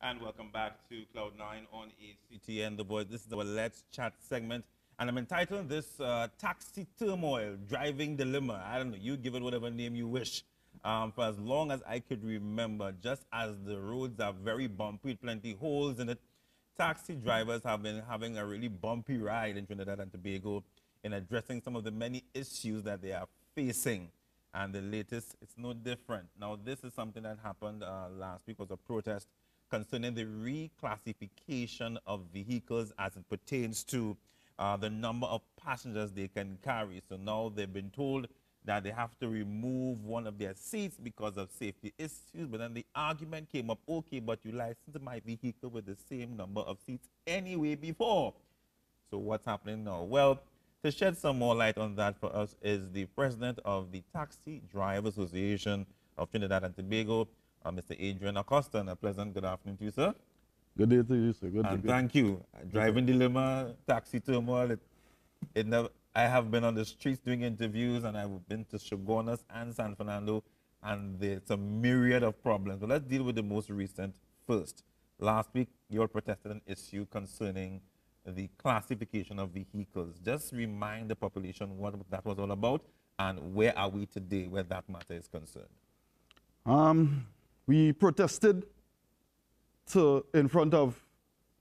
And welcome back to Cloud9 on ACTN The Voice. This is our Let's Chat segment. And I'm entitling this Taxi Turmoil, Driving Dilemma. I don't know, you give it whatever name you wish. For as long as I could remember, just as the roads are very bumpy, with plenty holes in it, taxi drivers have been having a really bumpy ride in Trinidad and Tobago in addressing some of the many issues that they are facing. And the latest, it's no different. Now, this is something that happened last week, was a protest concerning the reclassification of vehicles as it pertains to the number of passengers they can carry. So now they've been told that they have to remove one of their seats because of safety issues. But then the argument came up, okay, but you licensed my vehicle with the same number of seats anyway before. So what's happening now? Well, to shed some more light on that for us is the president of the Taxi Driver Association of Trinidad and Tobago, Mr. Adrian Acosta. And a pleasant good afternoon to you, sir. Good day to you, sir. Good day. Thank you. Driving dilemma, taxi turmoil. I have been on the streets doing interviews, and I've been to Shogunas and San Fernando, and there's a myriad of problems. But let's deal with the most recent first. Last week, you all protested an issue concerning the classification of vehicles. Just remind the population what that was all about and where are we today where that matter is concerned. We protested in front of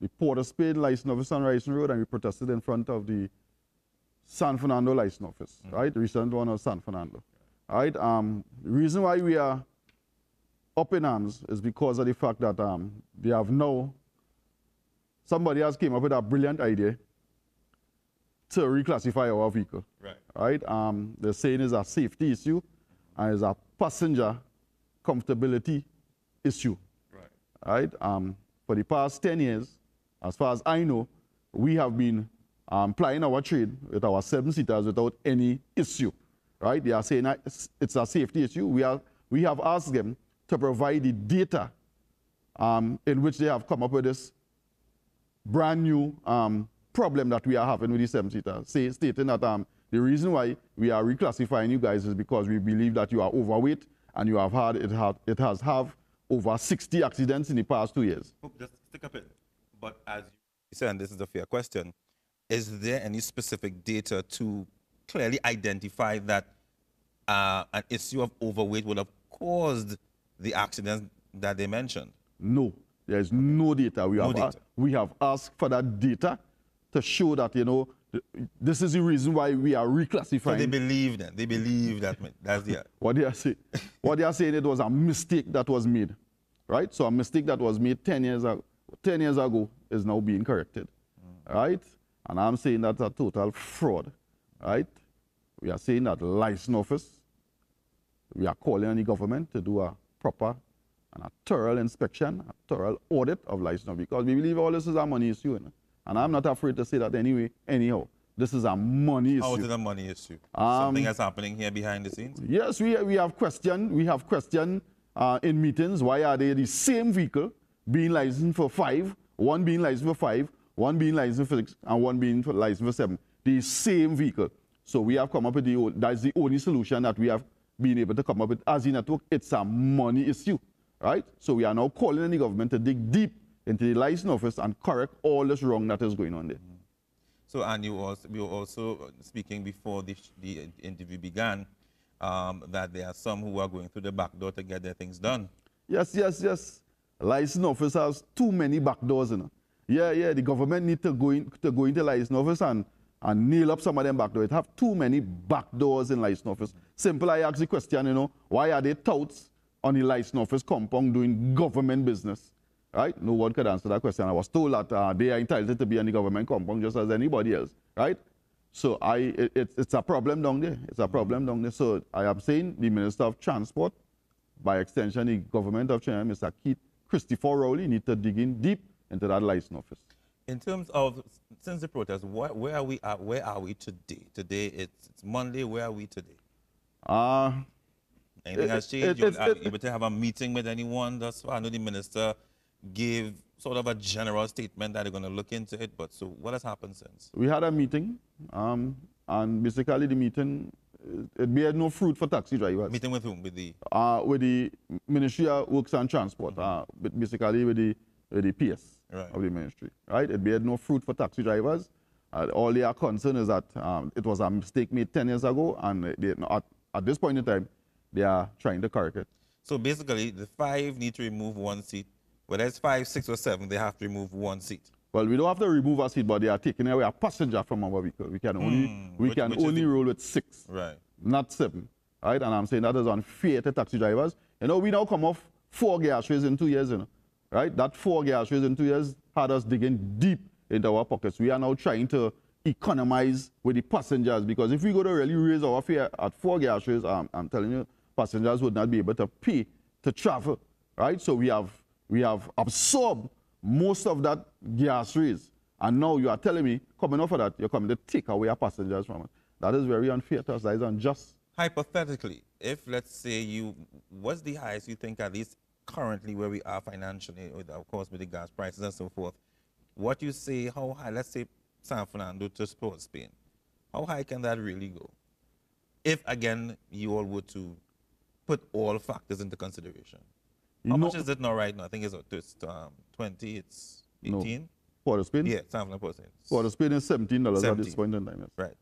the Port of Spain License Office on Ryerson Road, and we protested in front of the San Fernando License Office, right? The recent one of San Fernando, right? The reason why we are up in arms is because of the fact that they have now, somebody has came up with a brilliant idea to reclassify our vehicle, right? They're saying it's a safety issue and it's a passenger comfortability issue, right? For the past 10 years, as far as I know, we have been plying our trade with our 7-seaters without any issue, right? They are saying that it's a safety issue. We have asked them to provide the data in which they have come up with this brand new problem that we are having with the 7-seaters, stating that the reason why we are reclassifying you guys is because we believe that you are overweight and you have had, it has over 60 accidents in the past 2 years. Just stick up it. But as you said, and this is a fair question, is there any specific data to clearly identify that an issue of overweight would have caused the accidents that they mentioned? No, there is no data. We have asked for that data to show that, you know, this is the reason why we are reclassifying. So they believe that. They believe that. That's the what they are saying. What they are saying, it was a mistake that was made, right? So a mistake that was made 10 years ago is now being corrected, right? And I'm saying that's a total fraud, right? We are saying that license office, we are calling on the government to do a proper and a thorough inspection, a thorough audit of license, because we believe all this is a money issue. And I'm not afraid to say that anyhow. This is a money issue. How is it a money issue? Something that's happening here behind the scenes? Yes, we have questioned in meetings, why are they the same vehicle being licensed for 5, one being licensed for 5, one being licensed for 6, and one being licensed for 7. The same vehicle. So we have come up with that's the only solution that we have been able to come up with as a network. It's a money issue, right? So we are now calling on the government to dig deep into the license office and correct all this wrong that is going on there. So, and you were also speaking before the interview began that there are some who are going through the back door to get their things done. Yes. License office has too many back doors, you know. Yeah, the government need to go into license office and nail up some of them back doors. It have too many back doors in license office. Simple, I ask the question, you know, why are they touts on the license office compound doing government business? Right? No one could answer that question. I was told that they are entitled to be on the government compound just as anybody else, right? So it's a problem down there. It's a problem down there. So I am saying the Minister of Transport, by extension the government of China, Mr. Keith Christopher Rowley, need to dig in deep into that license office. In terms of, since the protest, where are we at? Where are we today? Today, it's Monday. Where are we today? Anything has changed? You able to have a meeting with anyone thus far? I know the minister gave sort of a general statement that they're going to look into it, but so what has happened since? We had a meeting, and basically the meeting, it bear no fruit for taxi drivers. Meeting with whom? With the Ministry of Works and Transport, basically with the with the PS of the ministry, right? It bear no fruit for taxi drivers. All they are concerned is that it was a mistake made 10 years ago, and at this point in time, they are trying to correct it. So basically, the 5 need to remove 1 seat. Whether it's 5, 6, or 7, they have to remove 1 seat. Well, we don't have to remove a seat, but they are taking away a passenger from our vehicle. We can only roll with 6, right, not 7, right? And I'm saying that is unfair to taxi drivers. You know, we now come off 4 gas rates in 2 years, you know, right? That 4 gas rates in 2 years had us digging deep into our pockets. We are now trying to economize with the passengers, because if we go to really raise our fare at 4 gas rates, I'm telling you, passengers would not be able to pay to travel, right? So we have absorbed most of that gas raise, and now you are telling me, coming off of that, you're coming to take away our passengers from us. That is very unfair to us. That is unjust. Hypothetically, if let's say what's the highest you think, at least currently where we are financially, of course with the gas prices and so forth, what you say, how high, let's say San Fernando to Port Spain, how high can that really go? If again, you all were to put all factors into consideration. How much is it now right now? I think it's 20, it's 18? No. Port Spain? Yeah, San Fernando Port Spain. Port Spain is $17 at this point in time. Yes. Right.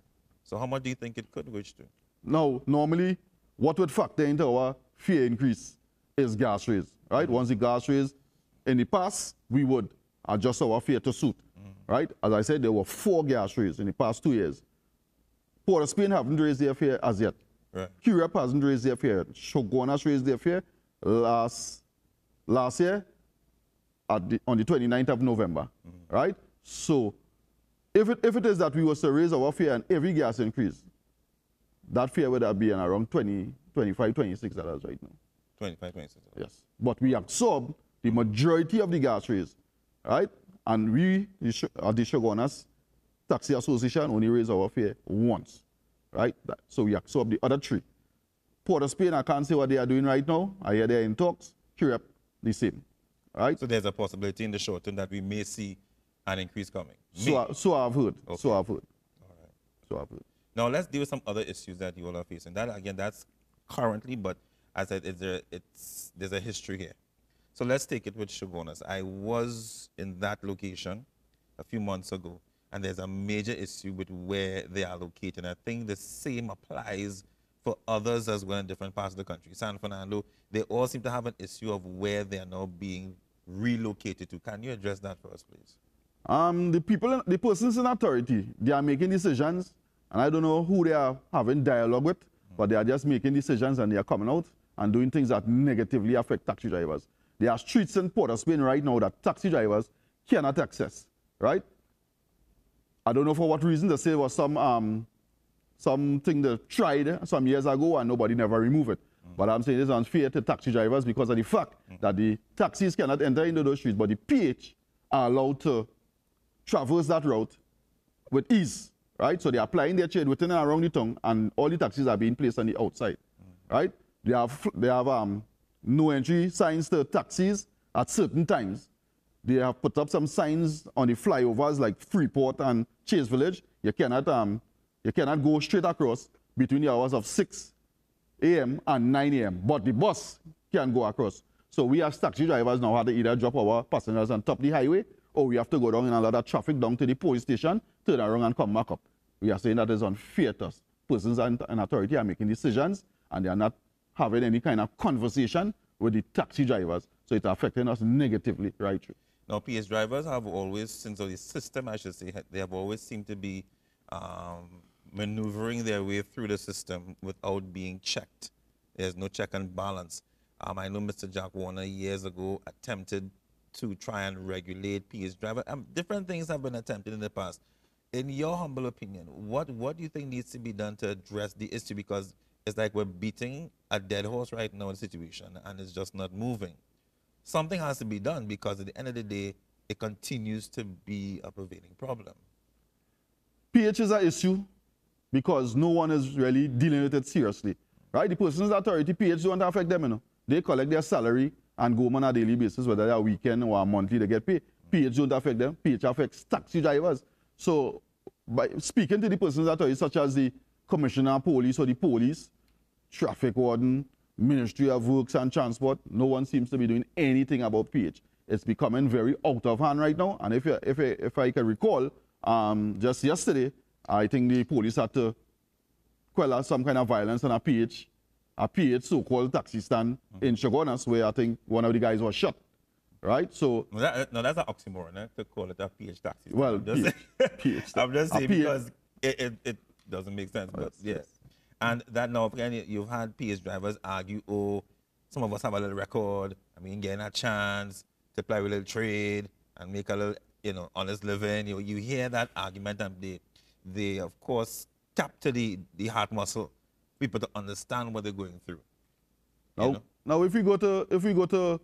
So how much do you think it could reach to? Now, normally, what would factor into our fare increase is gas raise, right? Once the gas raise, in the past, we would adjust our fare to suit, right? As I said, there were 4 gas raises in the past 2 years. Port Spain haven't raised their fare as yet. Right. Europe hasn't raised their fare. Shogunas raised their fare last year on the 29th of November, right? So if it is that we were to raise our fare and every gas increase, that fare would have been around $25, $26 right now. 25, 26. Yes. But we absorb the majority of the gas raise, right? And we, the Shogunas Taxi Association, only raise our fare once, right? So we absorb the other 3. Port of Spain, I can't say what they are doing right now. I hear they're in talks. Europe, the same, right? So there's a possibility in the short term that we may see an increase coming. So I've heard. Okay. So I've heard. All right. So I've heard. Now let's deal with some other issues that you all are facing. That again, that's currently, but as I said, there's a history here. So let's take it with Shogunas. I was in that location a few months ago, and there's a major issue with where they are located. I think the same applies for others as well in different parts of the country. San Fernando, they all seem to have an issue of where they are now being relocated to. Can you address that for us, please? The persons in authority, they are making decisions, and I don't know who they are having dialogue with, but they are just making decisions and they are coming out and doing things that negatively affect taxi drivers. There are streets in Port of Spain right now that taxi drivers cannot access, right? I don't know for what reason. They say it was something they tried some years ago and nobody never removed it. But I'm saying it's unfair to taxi drivers because of the fact that the taxis cannot enter into those streets, but the PH are allowed to traverse that route with ease, right? So they are applying their trade within and around the town, and all the taxis are being placed on the outside, right? They have no entry signs to taxis at certain times. They have put up some signs on the flyovers like Freeport and Chase Village. You cannot go straight across between the hours of 6 a.m. and 9 a.m., but the bus can go across. So we as taxi drivers now have to either drop our passengers on top of the highway, or we have to go down and allow that traffic down to the police station, turn around and come back up. We are saying that is unfair to us. Persons in authority are making decisions, and they are not having any kind of conversation with the taxi drivers. So it's affecting us negatively, right through. Now, PS drivers have always, since the system, I should say, they have always seemed to be maneuvering their way through the system without being checked. There's no check and balance. I know Mr. Jack Warner years ago attempted to try and regulate PS drivers. Different things have been attempted in the past. In your humble opinion, what do you think needs to be done to address the issue? Because it's like we're beating a dead horse right now in the situation, and it's just not moving. Something has to be done, because at the end of the day, it continues to be a prevailing problem. PH is an issue because no one is really dealing with it seriously, right? The persons authority, PH don't affect them, you know. They collect their salary and go on a daily basis, whether they're a weekend or a monthly, they get paid. PH don't affect them. PH affects taxi drivers. So by speaking to the persons authority, such as the commissioner of police or the police, traffic warden, Ministry of Works and Transport, no one seems to be doing anything about PH. it's becoming very out of hand right now. And if I can recall, just yesterday, I think the police had to quell some kind of violence on a PH so-called taxi stand in Chaguanas, where I think one of the guys was shot. Right? So No, that's an oxymoron, eh, to call it a PH taxi. well, I'm just PH, I'm just saying PH. because it doesn't make sense. But Yes, yes. And that now, again, you've had PH drivers argue, oh, some of us have a little record. I mean, getting a chance to play with a little trade and make a little, honest living. You hear that argument, and they of course capture the heart muscle, people to understand what they're going through. Now, if we go to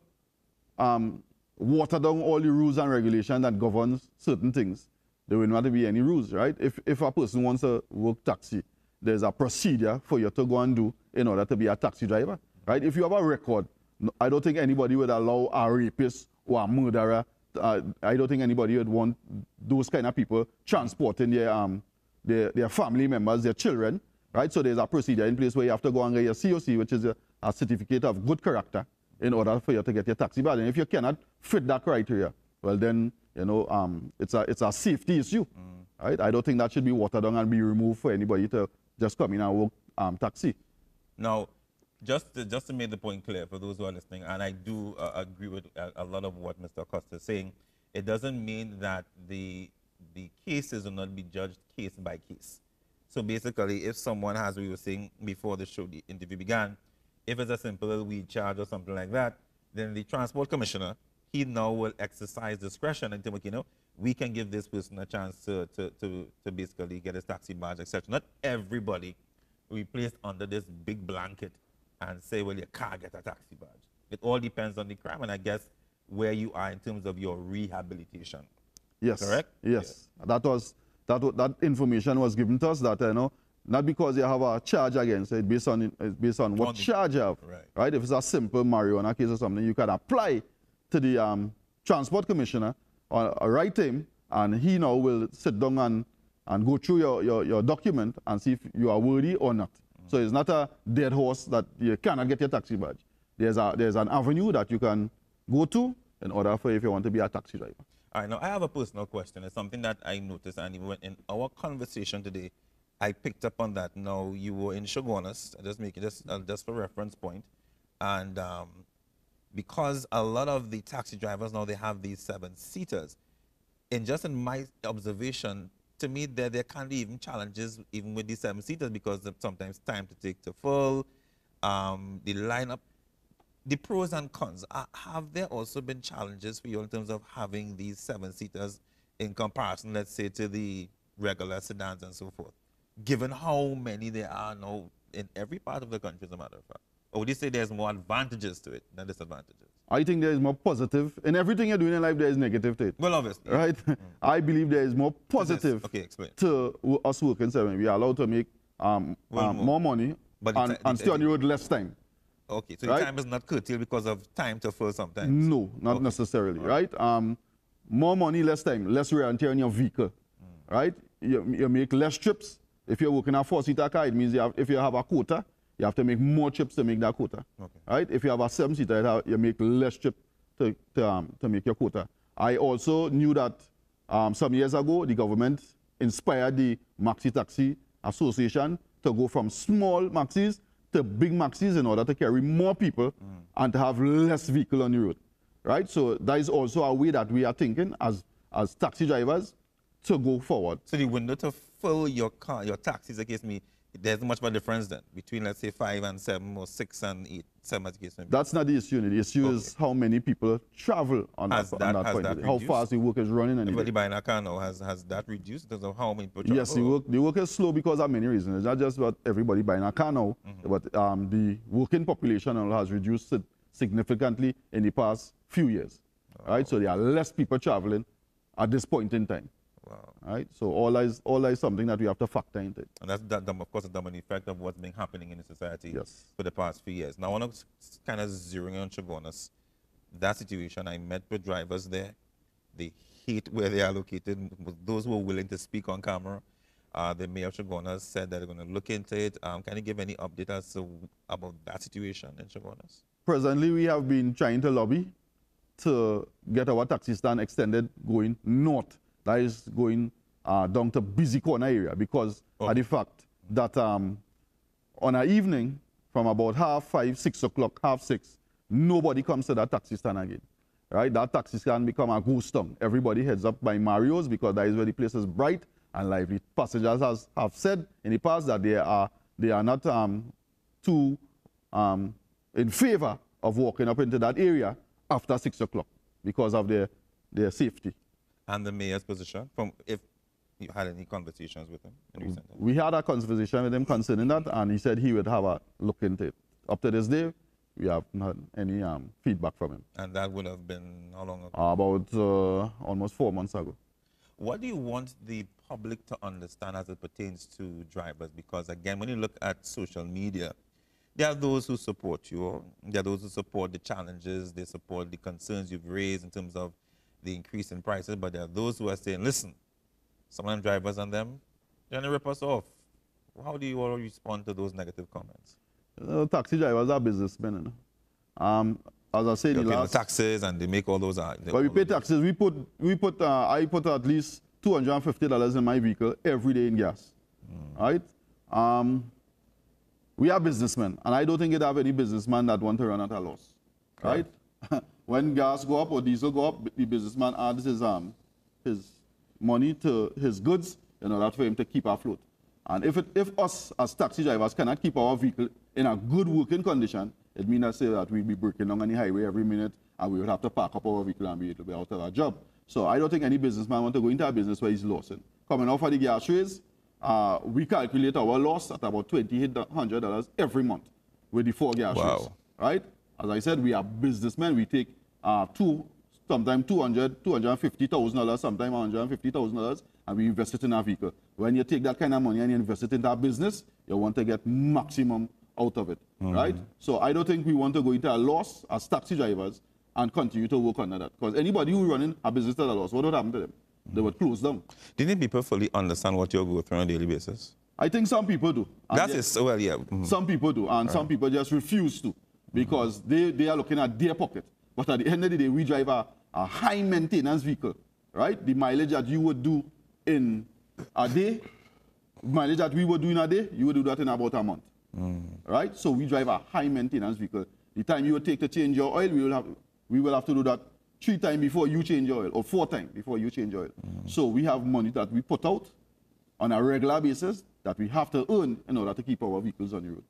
water down all the rules and regulations that governs certain things, there will not be any rules, right? If a person wants to work taxi, there's a procedure for you to go and do in order to be a taxi driver, right? If you have a record, I don't think anybody would allow a rapist or a murderer. I don't think anybody would want those kind of people transporting their family members, their children, right? So there's a procedure in place where you have to go and get your COC, which is a certificate of good character, in order for you to get your taxi badge. And if you cannot fit that criteria, well then, it's a safety issue, right? I don't think that should be watered down and be removed for anybody to just come in and work taxi. Now, just to make the point clear for those who are listening, and I do agree with a lot of what Mr. Acosta is saying, it doesn't mean that the cases will not be judged case by case. So basically, if someone has, we were saying before the interview began, if it's a simple weed charge or something like that, then the transport commissioner, he now will exercise discretion and think, we can give this person a chance to basically get his taxi badge, etc. Not everybody will be placed under this big blanket and say, well, you can't get a taxi badge. It all depends on the crime, and I guess where you are in terms of your rehabilitation. Yes. Correct? Yes. That information was given to us that, not because you have a charge against it, it's based on what charge you have. Right. If it's a simple marijuana case or something, you can apply to the transport commissioner or write him, and he now will sit down and go through your document and see if you are worthy or not. So it's not a dead horse that you cannot get your taxi badge. There's an avenue that you can go to in order for if you want to be a taxi driver. All right, now I have a personal question. It's something that I noticed, and even in our conversation today, I picked up on that. Now, you were in Chaguanas, just for reference point, and because a lot of the taxi drivers now, they have these 7-seaters. In my observation, to me, there can be even challenges even with these 7-seaters because of sometimes time to take to full, the lineup. The pros and cons, have there also been challenges for you in terms of having these 7-seaters in comparison, let's say, to the regular sedans and so forth, given how many there are now in every part of the country, as a matter of fact? Or would you say there's more advantages to it than disadvantages? I think there is more positive. In everything you're doing in life, there is negative to it. Well, obviously. Right? I believe there is more positive explain. to us working 7. We are allowed to make more money and stay on the road less time. Okay, so the time is not curtailed because of time to fill sometimes? No, not necessarily, right? More money, less time, less wear and tear on your vehicle, right? You make less trips. If you're working a 4-seater car, it means if you have a quota, you have to make more trips to make that quota, right? If you have a 7-seater, you make less trips to make your quota. I also knew that some years ago, the government inspired the Maxi Taxi Association to go from small maxis to big maxis in order to carry more people and to have less vehicle on the road, right? So that is also a way that we are thinking as taxi drivers to go forward. So the window to fill your car, your taxis, against me, there's much of a difference then between, let's say, 5 and 7 or 6 and 8, 7 as the case may be. That's not the issue. The issue is how many people travel on that point. How fast the work is running. Everybody buying a car now, has that reduced in terms of how many people travel? Yes, the work is slow because of many reasons. It's not just about everybody buying a car now, but the working population has reduced significantly in the past few years. Right? So there are less people traveling at this point in time. Wow. Right? So all that is something that we have to factor into it. And that's, of course, a domino effect of what's been happening in the society for the past few years. Now, I want to kind of zeroing on Chaguanas. That situation, I met with drivers there. They hate where they are located. Those who are willing to speak on camera, the mayor of Chaguanas said that they're going to look into it. Can you give any update about that situation in Chaguanas? Presently, we have been trying to lobby to get our taxi stand extended going north. That is going down to Busy Corner area because of the fact that on an evening from about 5:30, 6 o'clock, 6:30, nobody comes to that taxi stand again. Right? That taxi stand become a ghost town. Everybody heads up by Mario's because that is where the place is bright and lively. Passengers have said in the past that they are not too in favor of walking up into that area after 6 o'clock because of their safety. And the mayor's position, from if you had any conversations with him in recent times? We had a conversation with him concerning that, and he said he would have a look into it. Up to this day, we haven't had any feedback from him. And that would have been how long ago? About almost 4 months ago. What do you want the public to understand as it pertains to drivers? Because again, when you look at social media, there are those who support you. There are those who support the challenges. They support the concerns you've raised in terms of the increase in prices. But there are those who are saying, listen, some of them drivers on them, they're going to rip us off. How do you all respond to those negative comments? Taxi drivers are businessmen. You know? As I said, the taxes and they make all those. But we pay taxes. I put at least $250 in my vehicle every day in gas. Right? We are businessmen, and I don't think you'd have any businessman that want to run at a loss. Right? When gas go up or diesel go up, the businessman adds his money to his goods in order for him to keep afloat. And if us as taxi drivers cannot keep our vehicle in a good working condition, it means that we'll be breaking down on the highway every minute and we would have to park up our vehicle and be able to be out of our job. So I don't think any businessman want to go into a business where he's losing. Coming off of the gas raise, we calculate our loss at about $2,800 every month with the 4 gas raise. Right? As I said, we are businessmen. We take sometimes $250,000, sometimes $150,000, and we invest it in our vehicle. When you take that kind of money and you invest it in that business, you want to get maximum out of it, right? So I don't think we want to go into a loss as taxi drivers and continue to work on that. Because anybody who running a business at a loss, what would happen to them? They would close down. Didn't people fully understand what you go through on a daily basis? I think some people do. Well, yeah. Some people do, and some people just refuse to because they are looking at their pocket. But at the end of the day, we drive a high maintenance vehicle, right? The mileage that you would do in a day, mileage that we would do in a day, you would do that in about a month, right? So we drive a high maintenance vehicle. The time you would take to change your oil, we will have to do that 3 times before you change your oil, or 4 times before you change your oil. So we have money that we put out on a regular basis that we have to earn in order to keep our vehicles on the road.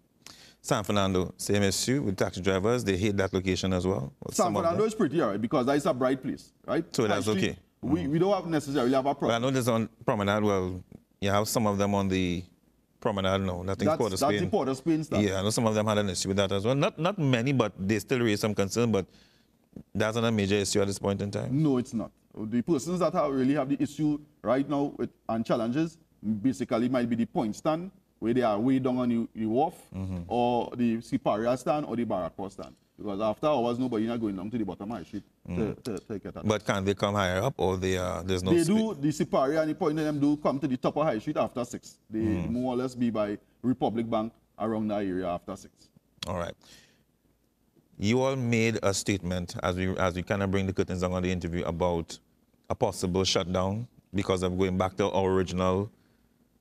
San Fernando, same issue with taxi drivers. They hate that location as well. San Fernando is pretty all right because that's a bright place, right? So that's okay. We don't necessarily have a problem. Well, I know there's on Promenade. Well, you have some of them on the Promenade now. That's the Port of Spain stuff. Yeah, I know some of them had an issue with that as well. Not many, but they still raise some concern. But that's not a major issue at this point in time. No, it's not. The persons that really have the issue right now and challenges basically might be the point stand, where they are way down on the wharf, or the Siparia stand or the Barrackport stand. Because after hours, nobody not going down to the bottom of the street to get that. But can they come higher up, or there's no They do, the Siparia and the point of them do come to the top of High Street after 6. They more or less be by Republic Bank around that area after 6. All right. You all made a statement as we kind of bring the curtains down on the interview about a possible shutdown because of going back to our original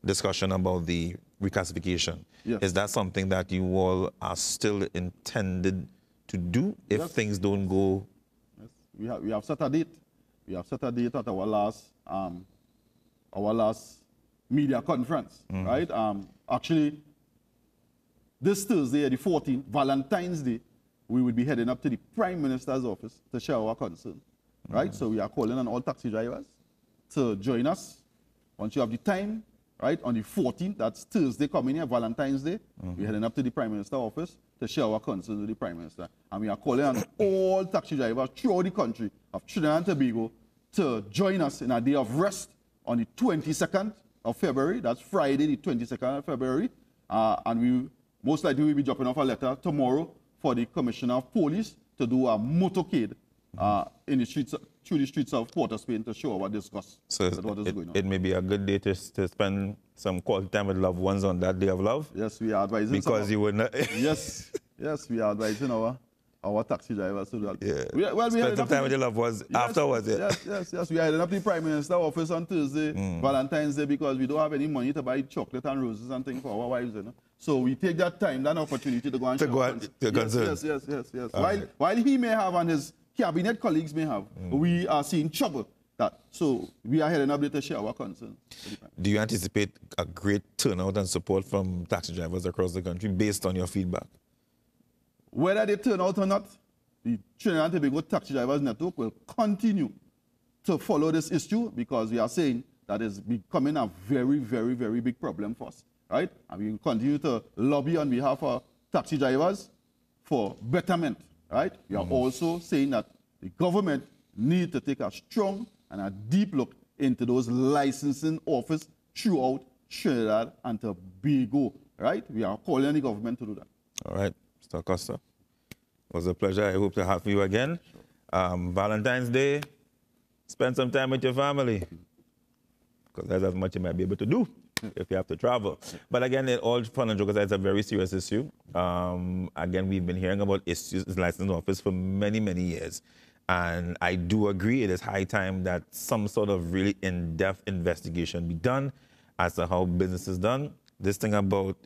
discussion about the reclassification. Yes. Is that something that you all are still intended to do if things don't go? Yes. We have set a date. We have set a date at our last media conference, right? Actually, this Thursday, the 14th, Valentine's Day, we will be heading up to the Prime Minister's office to share our concern, right? So we are calling on all taxi drivers to join us once you have the time. Right, on the 14th, that's Thursday coming here, Valentine's Day, we're heading up to the Prime Minister's office to share our concerns with the Prime Minister. And we are calling on all taxi drivers throughout the country of Trinidad and Tobago to join us in a day of rest on the 22nd of February. That's Friday, the 22nd of February. And we most likely will be dropping off a letter tomorrow for the Commissioner of Police to do a motorcade in the streets, through the streets of Port of Spain to show our disgust. So it may be a good day to spend some quality time with loved ones on that day of love. Yes, we are advising. Because you would not. yes, we are advising our our taxi drivers so that. Yeah. We Spend some time with your loved ones afterwards. Yeah. Yes. We are heading up to the Prime Minister's office on Thursday, Valentine's Day, because we don't have any money to buy chocolate and roses and things for our wives, you know. So we take that time, that opportunity to go and Yes. While he may have and his cabinet colleagues may have, we are seeing trouble. So we are heading up there to share our concerns. Do you anticipate a great turnout and support from taxi drivers across the country based on your feedback? Whether they turn out or not, the Trinidad and Tobago Taxi Drivers Network will continue to follow this issue because we are saying that is becoming a very, very, very big problem for us, right? And we will continue to lobby on behalf of taxi drivers for betterment, right? We are also saying that the government needs to take a strong and a deep look into those licensing offices throughout Trinidad and Tobago, right? We are calling on the government to do that. All right, Mr. Acosta. It was a pleasure. I hope to have you again. Valentine's Day, spend some time with your family, because that's as much you might be able to do if you have to travel. But again, all fun and jokes aside, it's a very serious issue. Again, we've been hearing about issues in licensing office for many, many years. And I do agree it is high time that some sort of really in-depth investigation be done as to how business is done. This thing about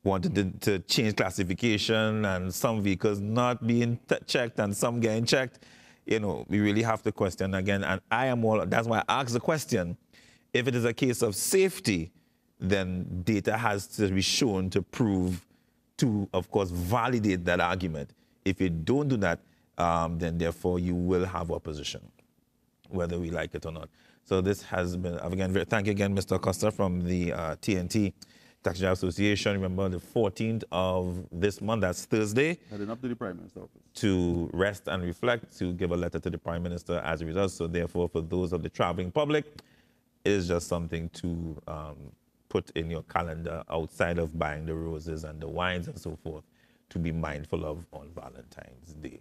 wanting to change classification and some vehicles not being checked and some getting checked, you know, we really have to question again. And that's why I asked the question. If it is a case of safety, then data has to be shown to prove, to, of course, validate that argument. If you don't do that, then therefore you will have opposition, whether we like it or not. So this has been, again, thank you again, Mr. Acosta from the TNT Taxi Driver Association. Remember, the 14th of this month, that's Thursday. Heading up to the Prime Minister's office. To rest and reflect, to give a letter to the Prime Minister as a result. So therefore, for those of the traveling public, it is just something to put in your calendar outside of buying the roses and the wines and so forth, to be mindful of on Valentine's Day.